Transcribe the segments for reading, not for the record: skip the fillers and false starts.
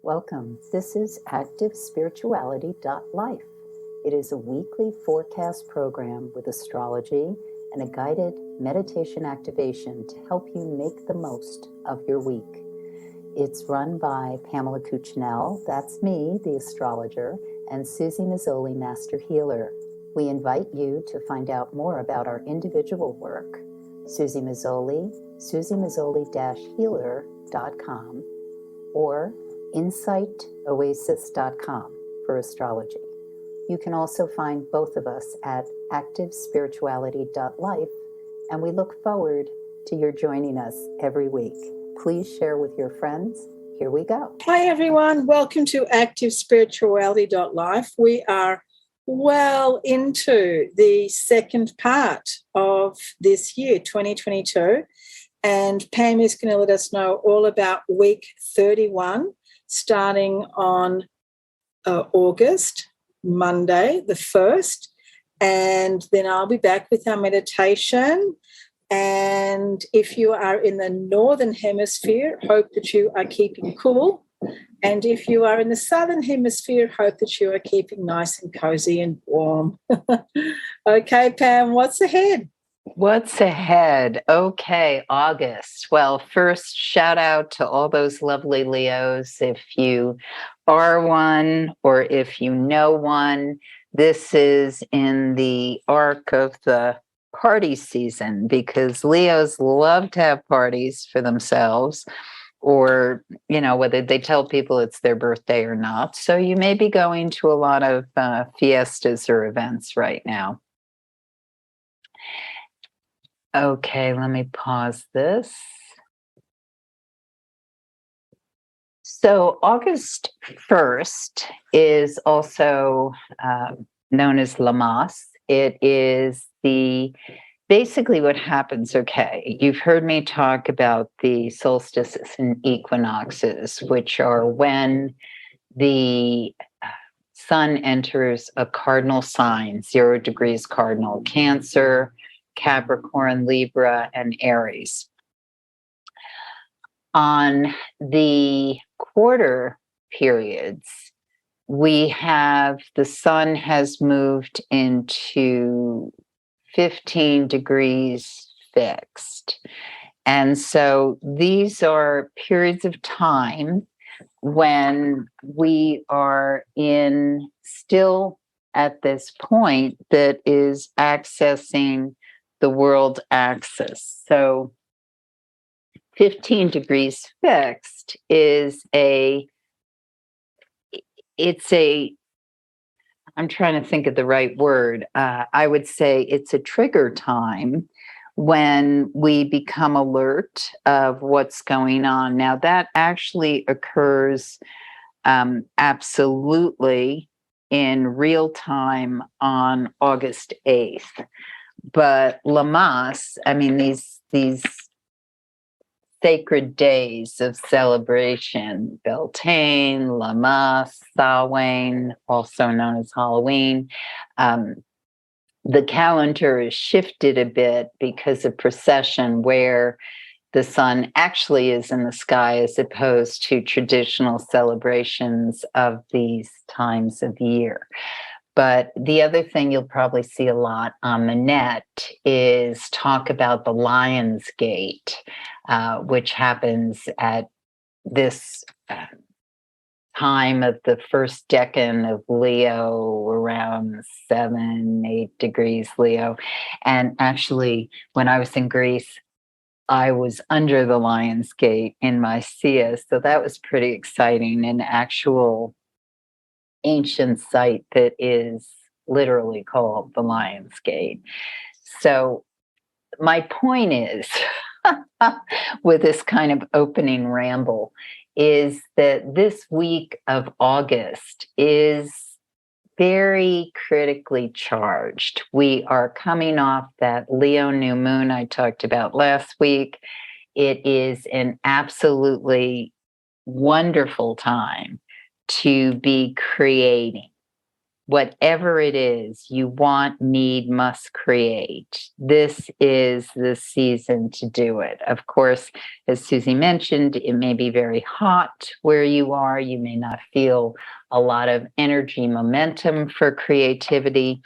Welcome. This is ActiveSpirituality.life. It is a weekly forecast program with astrology and a guided meditation activation to help you make the most of your week. It's run by Pamela Cucinell, that's me, the astrologer, and Suzy Meszoly, Master Healer. We invite you to find out more about our individual work. Suzy Meszoly, SuzyMeszoly-healer.com, or insightoasis.com for astrology. You can also find both of us at activespirituality.life, and we look forward to your joining us every week. Please share with your friends. Here we go. Hi, everyone. Welcome to activespirituality.life. We are well into the second part of this year, 2022, and Pam is going to let us know all about week 31, starting on August, Monday, the 1st, and then I'll be back with our meditation. And if you are in the Northern Hemisphere, hope that you are keeping cool. And if you are in the Southern Hemisphere, hope that you are keeping nice and cozy and warm. Okay, Pam, what's ahead? What's ahead? Okay, August. Well, first, shout out to all those lovely Leos. If you are one or if you know one, this is in the arc of the party season because Leos love to have parties for themselves, or, whether they tell people it's their birthday or not. So you may be going to a lot of fiestas or events right now. Okay, let me pause this. So August 1st is also known as Lamas. It is basically what happens. Okay, you've heard me talk about the solstices and equinoxes, which are when the sun enters a cardinal sign, 0 degrees cardinal, Cancer, Capricorn, Libra, and Aries. On the quarter periods, we have the sun has moved into 15 degrees fixed. And so these are periods of time when we are still at this point that is accessing the world axis. So 15 degrees fixed is I'm trying to think of the right word. I would say it's a trigger time when we become alert of what's going on. Now, that actually occurs absolutely in real time on August 8th. But Lamas, these sacred days of celebration, Beltane, Lamas, Samhain, also known as Halloween. The calendar is shifted a bit because of precession, where the sun actually is in the sky as opposed to traditional celebrations of these times of year. But the other thing you'll probably see a lot on the net is talk about the Lion's Gate, which happens at this time of the first decan of Leo, around 7-8 degrees Leo. And actually, when I was in Greece, I was under the Lion's Gate in Mysia. So that was pretty exciting, an actual ancient site that is literally called the Lion's Gate. So my point is, with this kind of opening ramble, is that this week of August is very critically charged. We are coming off that Leo new moon I talked about last week. It is an absolutely wonderful time to be creating, whatever it is you want, need, must create, this is the season to do it. Of course, as Suzy mentioned, it may be very hot where you are. You may not feel a lot of energy, momentum for creativity.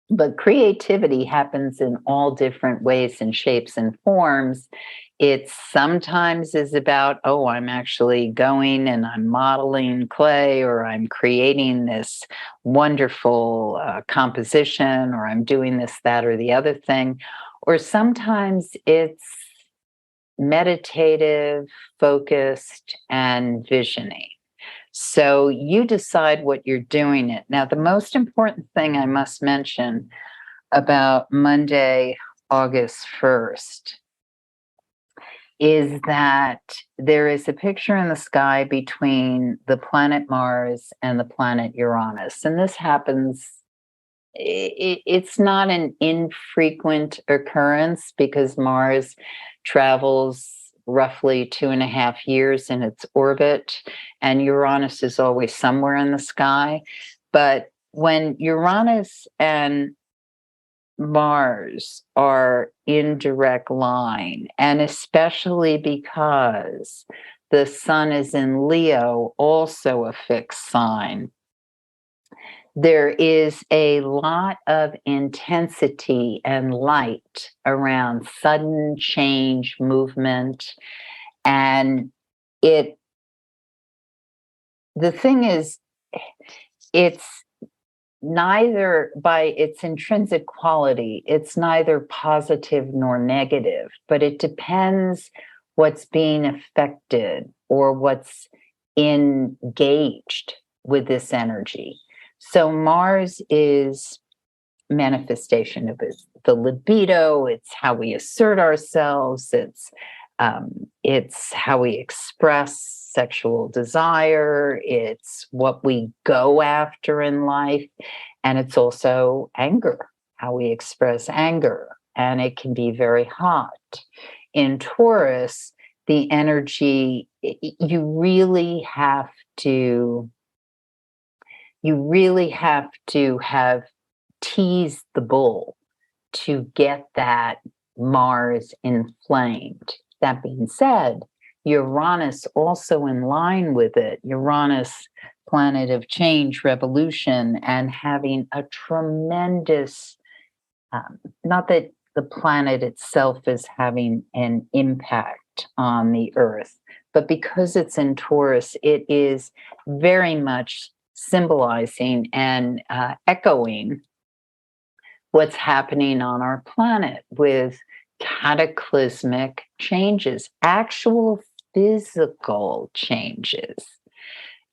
But creativity happens in all different ways and shapes and forms. It sometimes is about, oh, I'm actually going and I'm modeling clay, or I'm creating this wonderful composition, or I'm doing this, that, or the other thing. Or sometimes it's meditative, focused, and visioning. So you decide what you're doing it. Now, the most important thing I must mention about Monday, August 1st, is that there is a picture in the sky between the planet Mars and the planet Uranus. And this happens, it's not an infrequent occurrence because Mars travels roughly 2.5 years in its orbit, and Uranus is always somewhere in the sky. But when Uranus and Mars are in direct line, and especially because the sun is in Leo, also a fixed sign, there is a lot of intensity and light around sudden change, movement. And the thing is, it's neither, by its intrinsic quality, it's neither positive nor negative, but it depends what's being affected or what's engaged with this energy. So Mars is manifestation of the libido. It's how we assert ourselves. It's how we express sexual desire. It's what we go after in life. And it's also anger, how we express anger. And it can be very hot. In Taurus, the energy, you really have to have teased the bull to get that Mars inflamed. That being said, Uranus also in line with it. Uranus, planet of change, revolution, and having a tremendous, not that the planet itself is having an impact on the Earth, but because it's in Taurus, it is very much symbolizing and echoing what's happening on our planet with cataclysmic changes, actual physical changes.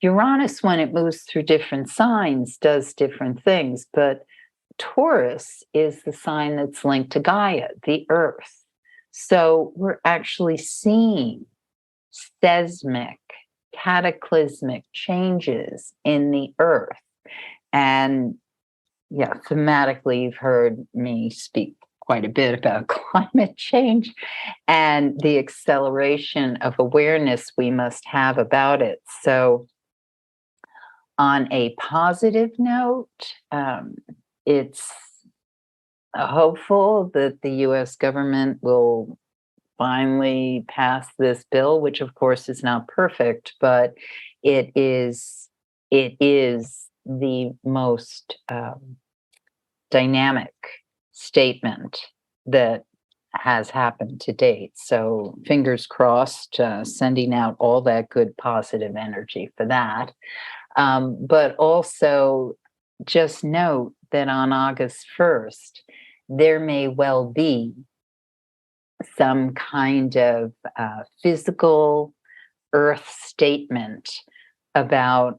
Uranus, when it moves through different signs, does different things, but Taurus is the sign that's linked to Gaia, the Earth. So we're actually seeing seismic, cataclysmic changes in the Earth. And yeah, thematically, you've heard me speak quite a bit about climate change and the acceleration of awareness we must have about it. So on a positive note, it's hopeful that the US government will finally pass this bill, which of course is not perfect, but it is the most dynamic statement that has happened to date. So fingers crossed, sending out all that good positive energy for that. But also just note that on August 1st, there may well be some kind of physical earth statement about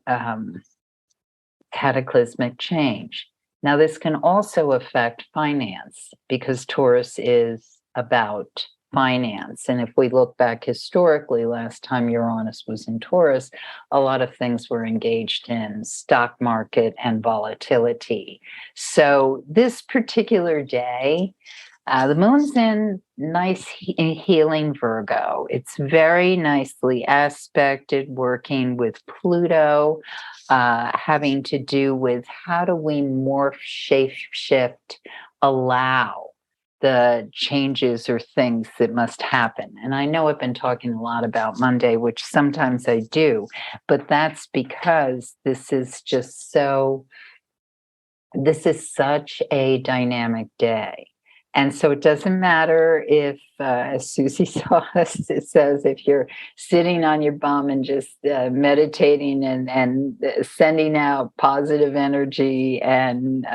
cataclysmic change. Now, this can also affect finance because Taurus is about finance. And if we look back historically, last time Uranus was in Taurus, a lot of things were engaged in stock market and volatility. So this particular day, The moon's in nice healing Virgo. It's very nicely aspected, working with Pluto, having to do with how do we morph, shape shift, allow the changes or things that must happen. And I know I've been talking a lot about Monday, which sometimes I do, but that's because this is such a dynamic day. And so it doesn't matter if, as Susie it says, if you're sitting on your bum and just meditating and sending out positive energy and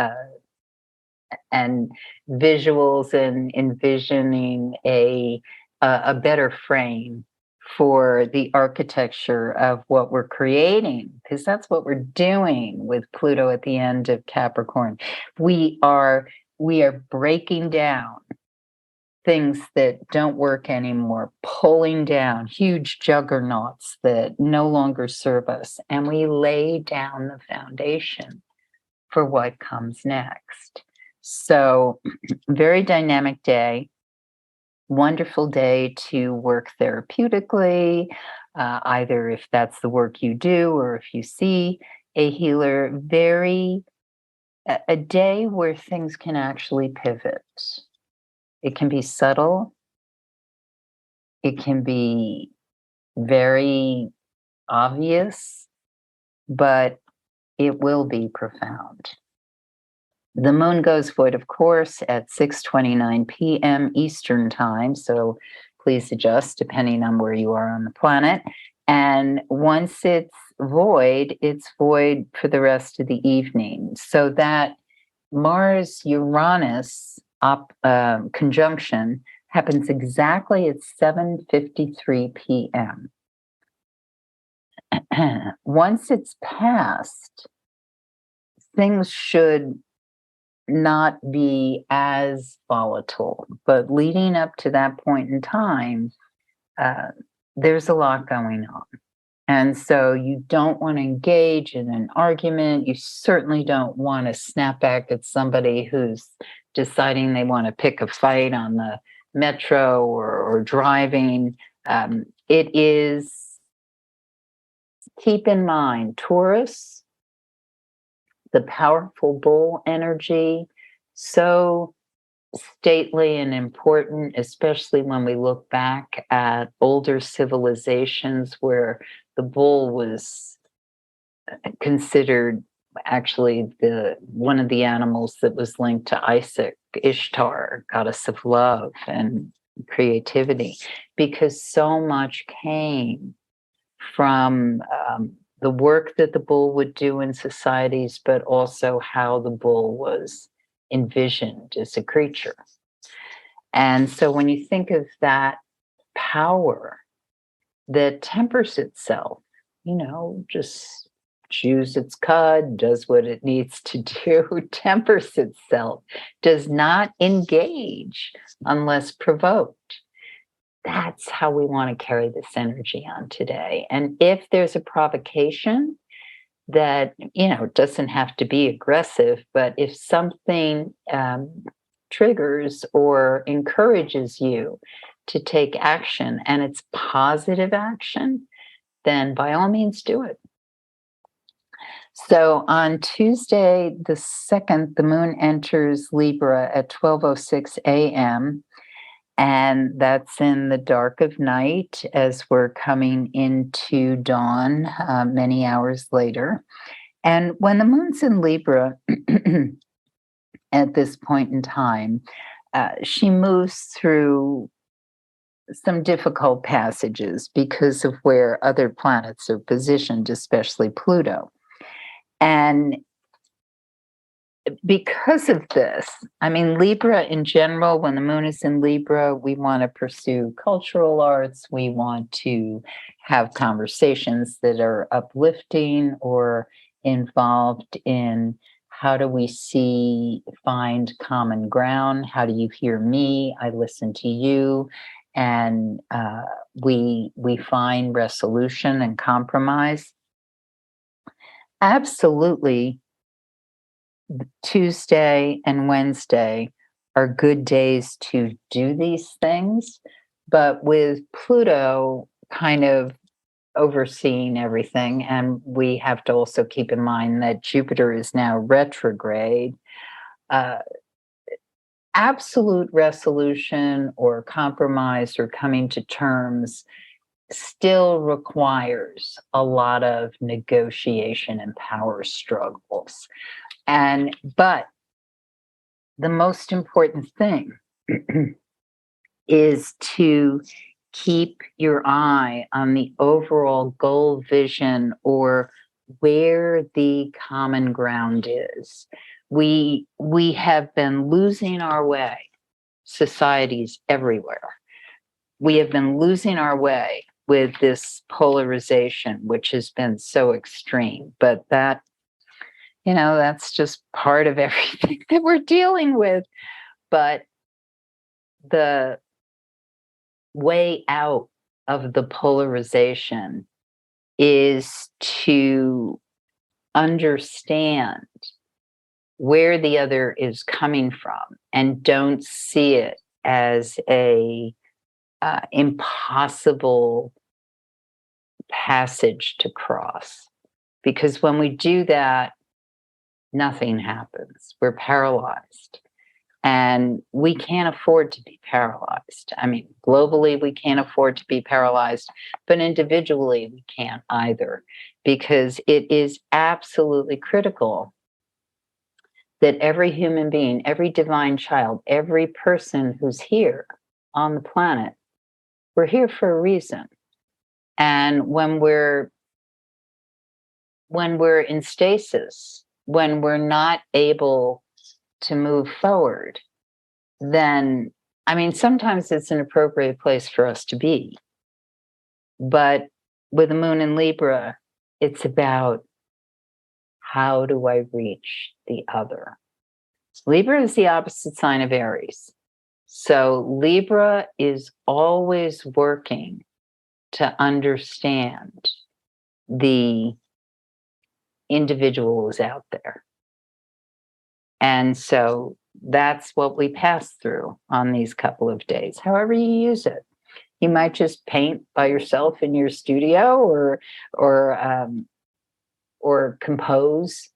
visuals and envisioning a better frame for the architecture of what we're creating, because that's what we're doing with Pluto at the end of Capricorn. We are breaking down things that don't work anymore, pulling down huge juggernauts that no longer serve us, and we lay down the foundation for what comes next. So, very dynamic day. Wonderful day to work therapeutically, either if that's the work you do or if you see a healer. A day where things can actually pivot. It can be subtle. It can be very obvious, but it will be profound. The moon goes void, of course, at 6:29 p.m. Eastern time, so please adjust depending on where you are on the planet. And once it's void for the rest of the evening. So that Mars-Uranus conjunction happens exactly at 7:53 p.m. Once it's passed, things should not be as volatile, but leading up to that point in time, there's a lot going on. And so you don't want to engage in an argument. You certainly don't want to snap back at somebody who's deciding they want to pick a fight on the metro or driving. It is, keep in mind, Taurus, the powerful bull energy, so stately and important, especially when we look back at older civilizations where the bull was considered actually one of the animals that was linked to Isis, Ishtar, goddess of love and creativity, because so much came from the work that the bull would do in societies, but also how the bull was envisioned as a creature. And so when you think of that power that tempers itself, just chews its cud, does what it needs to do, tempers itself, does not engage unless provoked. That's how we want to carry this energy on today. And if there's a provocation that, doesn't have to be aggressive, but if something triggers or encourages you to take action and it's positive action, then by all means do it. So on Tuesday, the 2nd, the moon enters Libra at 12:06 a.m. And that's in the dark of night as we're coming into dawn many hours later. And when the moon's in Libra at this point in time, she moves through some difficult passages because of where other planets are positioned, especially Pluto. And because of this, Libra in general, when the moon is in Libra, we want to pursue cultural arts. We want to have conversations that are uplifting or involved in how do we find common ground? How do you hear me? I listen to you. And we find resolution and compromise. Absolutely. Tuesday and Wednesday are good days to do these things. But with Pluto kind of overseeing everything, and we have to also keep in mind that Jupiter is now retrograde, uh, absolute resolution or compromise or coming to terms still requires a lot of negotiation and power struggles. But the most important thing is to keep your eye on the overall goal, vision, or where the common ground is. We have been losing our way, societies everywhere. We have been losing our way with this polarization, which has been so extreme. But that, that's just part of everything that we're dealing with. But the way out of the polarization is to understand where the other is coming from and don't see it as a impossible passage to cross. Because when we do that, nothing happens. We're paralyzed. And we can't afford to be paralyzed. I mean, globally, we can't afford to be paralyzed, but individually, we can't either, because it is absolutely critical that every human being, every divine child, every person who's here on the planet, we're here for a reason. And when we're in stasis, when we're not able to move forward, then, I mean, sometimes it's an appropriate place for us to be. But with the moon in Libra, it's about, how do I reach the other? Libra is the opposite sign of Aries. So Libra is always working to understand the individual who's out there. And so that's what we pass through on these couple of days, however you use it. You might just paint by yourself in your studio, or compose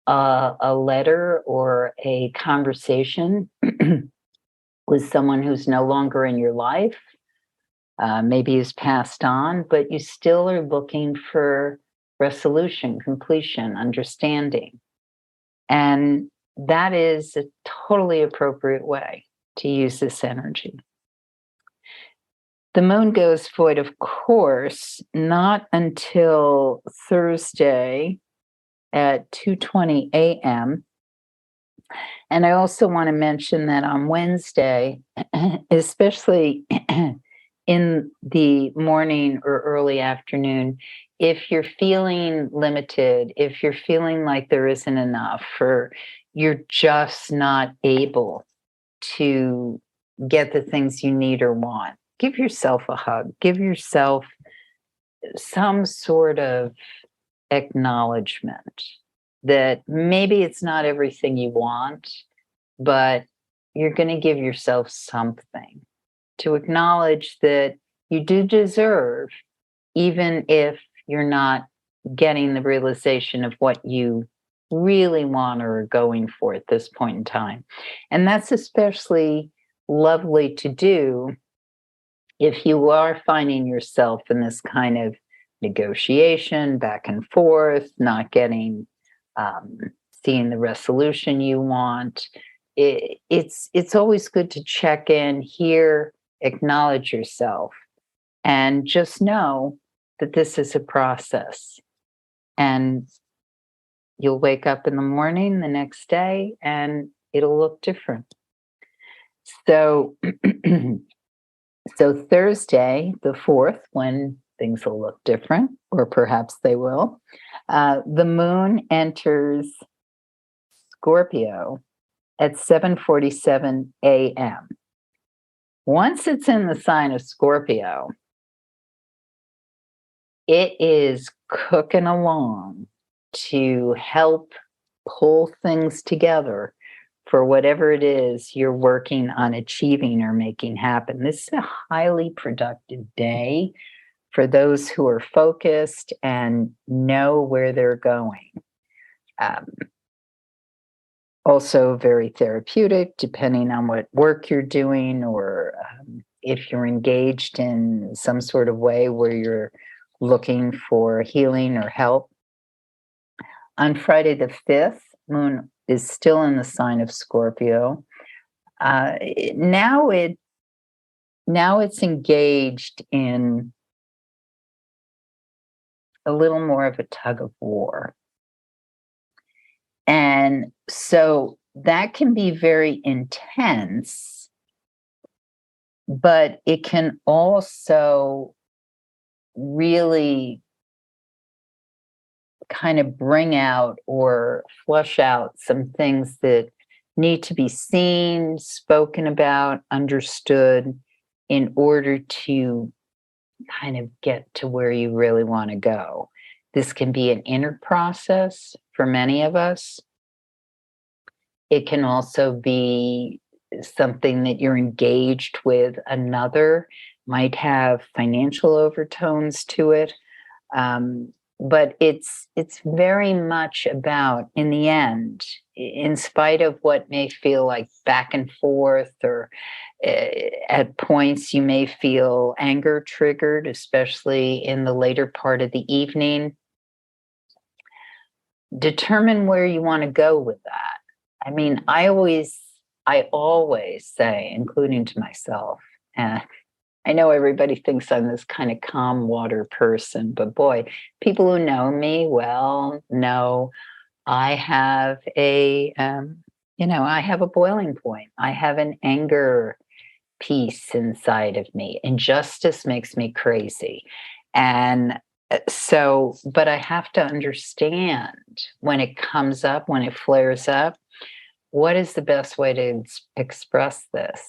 a letter or a conversation with someone who's no longer in your life, maybe has passed on, but you still are looking for resolution, completion, understanding. And that is a totally appropriate way to use this energy. The moon goes void, of course, not until Thursday at 2:20 a.m. And I also want to mention that on Wednesday, especially in the morning or early afternoon, if you're feeling limited, if you're feeling like there isn't enough, or you're just not able to get the things you need or want, give yourself a hug. Give yourself some sort of acknowledgement that maybe it's not everything you want, but you're going to give yourself something to acknowledge that you do deserve, even if you're not getting the realization of what you really want or are going for at this point in time. And that's especially lovely to do if you are finding yourself in this kind of negotiation, back and forth, not getting, seeing the resolution you want. It's always good to check in, hear, acknowledge yourself, and just know that this is a process. And you'll wake up in the morning the next day and it'll look different. So, so Thursday, the 4th, when things will look different, or perhaps they will, the moon enters Scorpio at 7:47 a.m. Once it's in the sign of Scorpio, it is cooking along to help pull things together for whatever it is you're working on achieving or making happen. This is a highly productive day for those who are focused and know where they're going. Also very therapeutic, depending on what work you're doing, or if you're engaged in some sort of way where you're looking for healing or help. On Friday the 5th, Moon is still in the sign of Scorpio. Now it's engaged in a little more of a tug of war. And so that can be very intense, but it can also really kind of bring out or flush out some things that need to be seen, spoken about, understood in order to kind of get to where you really want to go. This can be an inner process for many of us. It can also be something that you're engaged with another, might have financial overtones to it. But it's very much about, in the end, in spite of what may feel like back and forth, or at points you may feel anger triggered, especially in the later part of the evening, determine where you want to go with that. I mean, I always say, including to myself, and I know everybody thinks I'm this kind of calm water person, but boy, people who know me well know I have I have a boiling point. I have an anger piece inside of me. Injustice makes me crazy. And so, but I have to understand when it comes up, when it flares up, what is the best way to express this?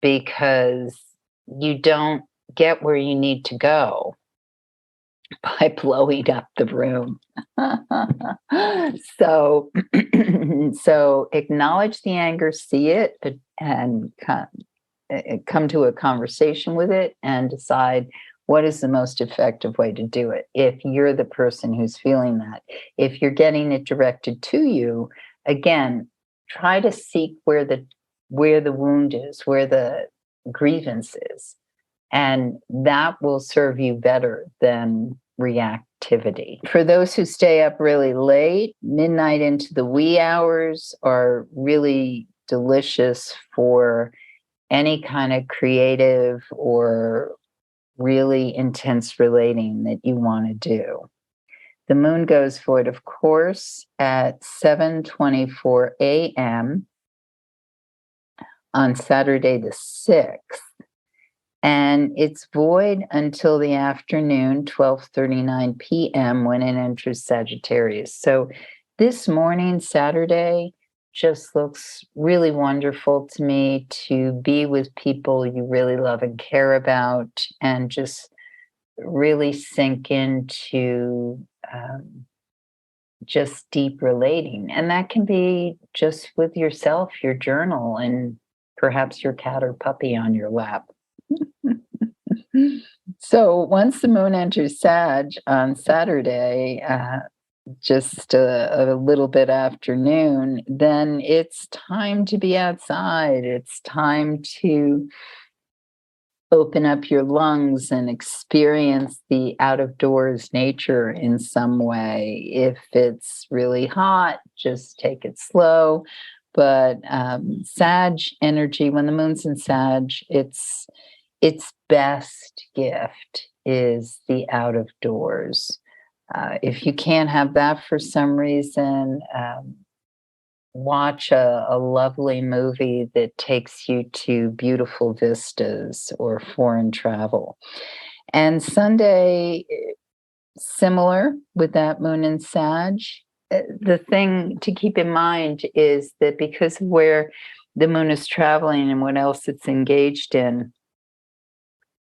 Because you don't get where you need to go by blowing up the room. So, so acknowledge the anger, see it, and come to a conversation with it and decide what is the most effective way to do it. If you're the person who's feeling that, if you're getting it directed to you, again, try to seek where the wound is, where the grievance is, and that will serve you better than reactivity. For those who stay up really late, midnight into the wee hours are really delicious for any kind of creative or really intense relating that you want to do. The moon goes void, of course, at 7:24 a.m. on Saturday the 6th. And it's void until the afternoon, 12:39 p.m., when it enters Sagittarius. So this morning, Saturday, just looks really wonderful to me to be with people you really love and care about, and just really sink into just deep relating. And that can be just with yourself, your journal, and perhaps your cat or puppy on your lap. So once the moon enters Sag on Saturday, just a little bit after noon, then it's time to be outside. It's time to open up your lungs and experience the out of doors nature in some way. If it's really hot, just take it slow. But Sag energy, when the moon's in Sag, its best gift is the out of doors. If you can't have that for some reason, watch a lovely movie that takes you to beautiful vistas or foreign travel. And Sunday, similar with that moon in Sag. The thing to keep in mind is that because of where the moon is traveling and what else it's engaged in,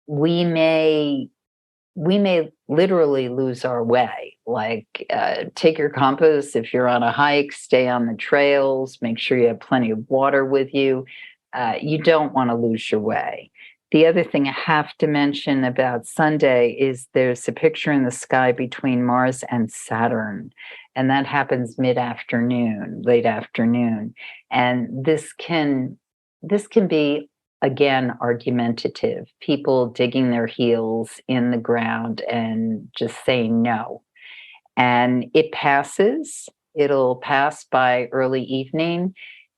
we may literally lose our way. take your compass. If you're on a hike, stay on the trails, make sure you have plenty of water with you. You don't want to lose your way. The other thing I have to mention about Sunday is there's a picture in the sky between Mars and Saturn, and that happens mid-afternoon, late afternoon. And this can be, again, argumentative, people digging their heels in the ground and just saying no. And it passes. It'll pass by early evening.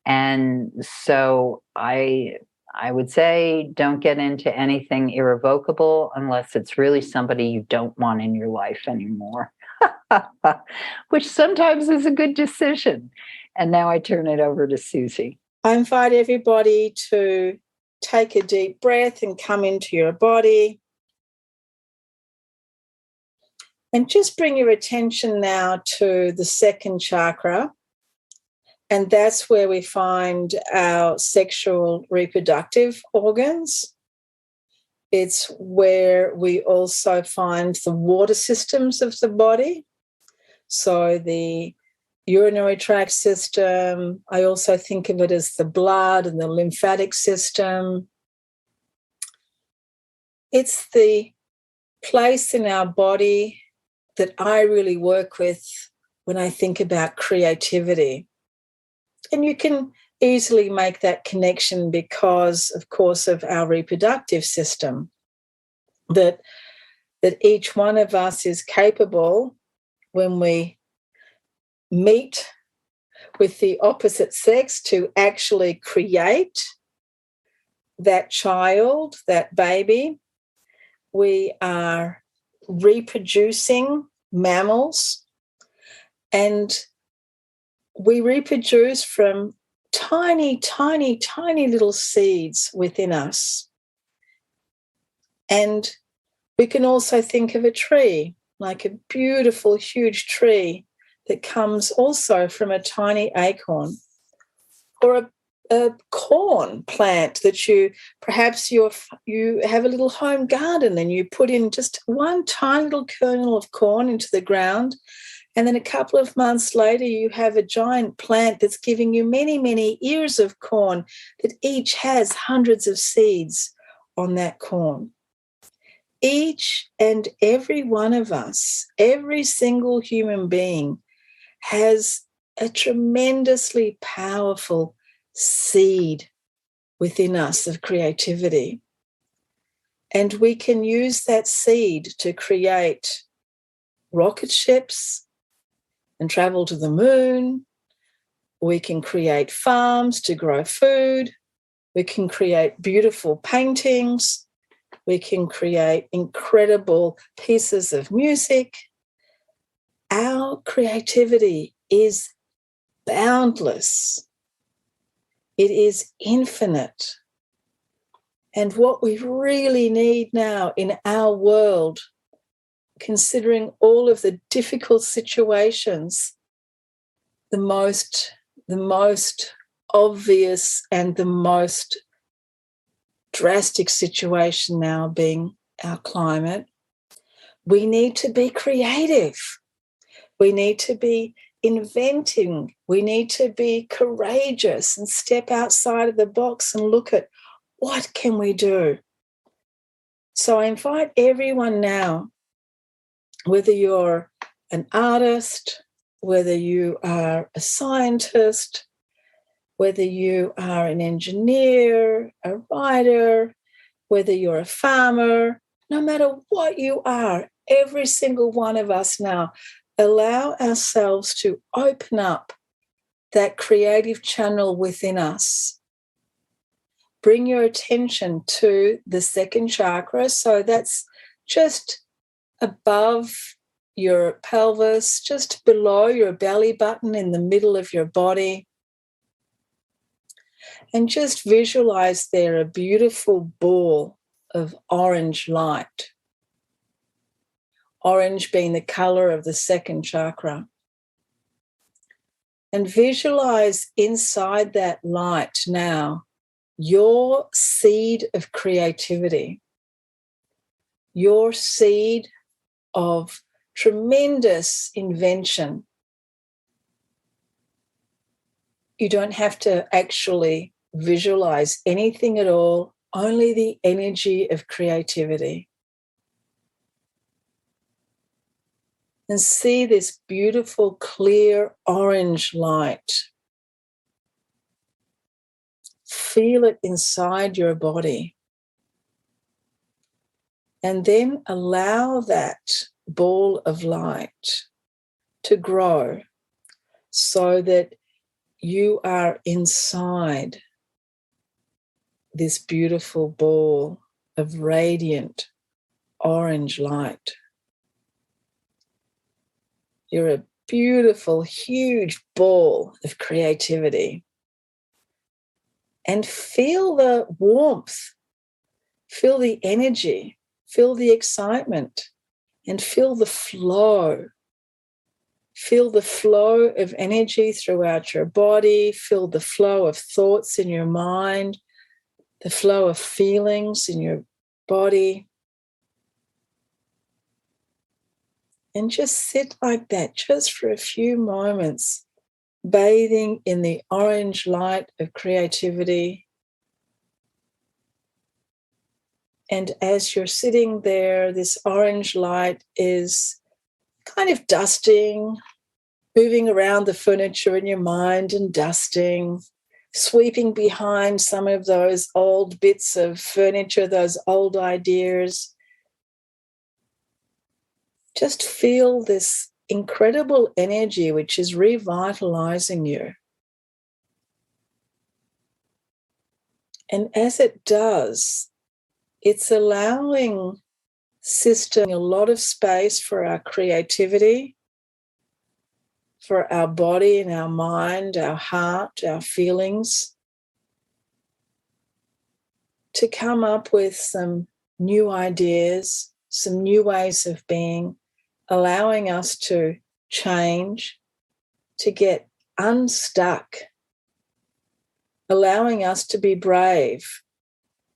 And so I would say don't get into anything irrevocable unless it's really somebody you don't want in your life anymore, which sometimes is a good decision. And now I turn it over to Suzy. I invite everybody to take a deep breath and come into your body. And just bring your attention now to the second chakra. And that's where we find our sexual reproductive organs. It's where we also find the water systems of the body. So the urinary tract system, I also think of it as the blood and the lymphatic system. It's the place in our body that I really work with when I think about creativity. And you can easily make that connection because, of course, of our reproductive system, that each one of us is capable, when we meet with the opposite sex, to actually create that child, that baby. We are reproducing mammals, and we reproduce from tiny, tiny, tiny little seeds within us. And we can also think of a tree, like a beautiful, huge tree that comes also from a tiny acorn, or a corn plant that you have a little home garden and you put in just one tiny little kernel of corn into the ground, and then a couple of months later you have a giant plant that's giving you many, many ears of corn that each has hundreds of seeds on that corn. Each and every one of us, every single human being, has a tremendously powerful seed within us of creativity. And we can use that seed to create rocket ships and travel to the moon. We can create farms to grow food. We can create beautiful paintings. We can create incredible pieces of music. Our creativity is boundless. It is infinite. And what we really need now in our world, considering all of the difficult situations, the most obvious and the most drastic situation now being our climate, we need to be creative. We need to be inventing. We need to be courageous and step outside of the box and look at what can we do. So I invite everyone now, whether you're an artist, whether you are a scientist, whether you are an engineer, a writer, whether you're a farmer, no matter what you are, every single one of us now, allow ourselves to open up that creative channel within us. Bring your attention to the second chakra. So that's just above your pelvis, just below your belly button in the middle of your body. And just visualize there a beautiful ball of orange light. Orange being the color of the second chakra. And visualize inside that light now your seed of creativity, your seed of tremendous invention. You don't have to actually visualize anything at all, only the energy of creativity. And see this beautiful, clear orange light. Feel it inside your body. And then allow that ball of light to grow so that you are inside this beautiful ball of radiant orange light. You're a beautiful, huge ball of creativity. And feel the warmth, feel the energy, feel the excitement, and feel the flow. Feel the flow of energy throughout your body. Feel the flow of thoughts in your mind, the flow of feelings in your body. And just sit like that, just for a few moments, bathing in the orange light of creativity. And as you're sitting there, this orange light is kind of dusting, moving around the furniture in your mind and dusting, sweeping behind some of those old bits of furniture, those old ideas. Just feel this incredible energy which is revitalizing you. And as it does, it's allowing system a lot of space for our creativity, for our body and our mind, our heart, our feelings, to come up with some new ideas, some new ways of being, allowing us to change, to get unstuck, allowing us to be brave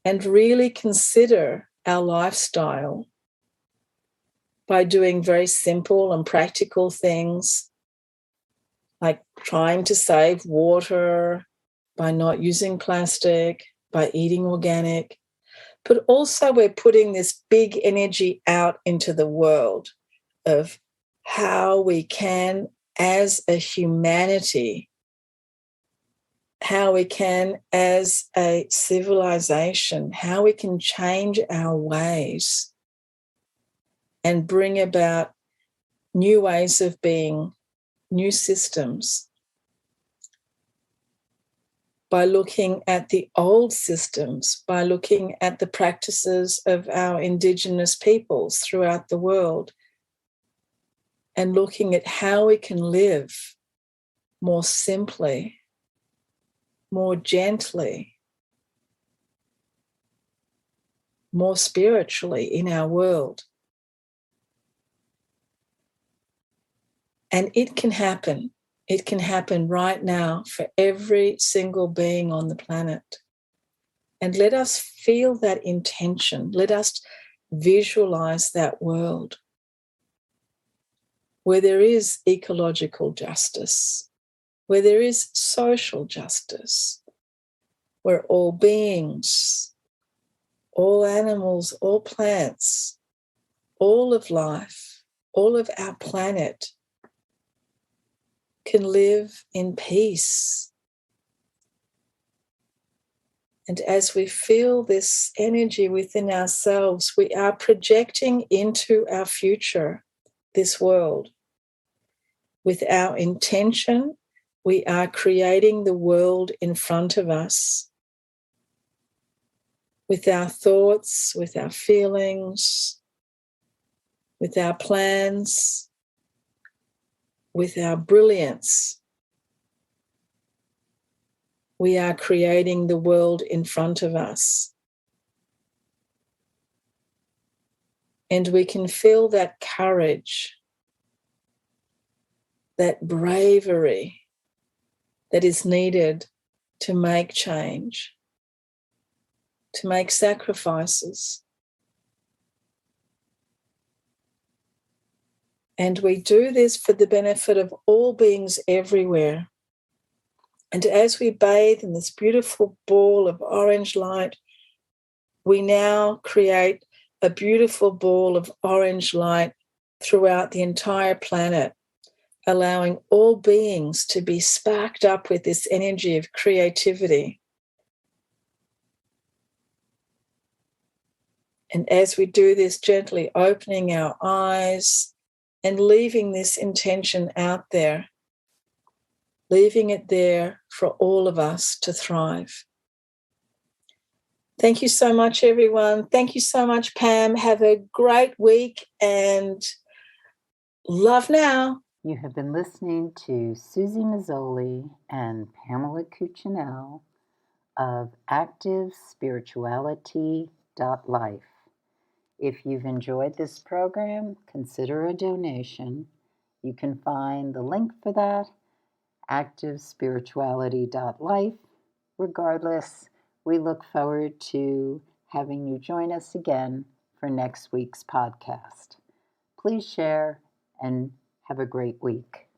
and really consider our lifestyle by doing very simple and practical things like trying to save water, by not using plastic, by eating organic. But also we're putting this big energy out into the world of how we can, as a humanity, how we can, as a civilization, how we can change our ways and bring about new ways of being, new systems, by looking at the old systems, by looking at the practices of our Indigenous peoples throughout the world, and looking at how we can live more simply, more gently, more spiritually in our world. And it can happen. It can happen right now for every single being on the planet. And let us feel that intention. Let us visualize that world where there is ecological justice, where there is social justice, where all beings, all animals, all plants, all of life, all of our planet can live in peace. And as we feel this energy within ourselves, we are projecting into our future this world. With our intention, we are creating the world in front of us. With our thoughts, with our feelings, with our plans, with our brilliance, we are creating the world in front of us. And we can feel that courage, that bravery that is needed to make change, to make sacrifices. And we do this for the benefit of all beings everywhere. And as we bathe in this beautiful ball of orange light, we now create a beautiful ball of orange light throughout the entire planet, allowing all beings to be sparked up with this energy of creativity. And as we do this, gently opening our eyes and leaving this intention out there, leaving it there for all of us to thrive. Thank you so much, everyone. Thank you so much, Pam. Have a great week and love now. You have been listening to Suzy Meszoly and Pamela Cucinell of ActiveSpirituality.life. If you've enjoyed this program, consider a donation. You can find the link for that, ActiveSpirituality.life. Regardless, we look forward to having you join us again for next week's podcast. Please share and have a great week.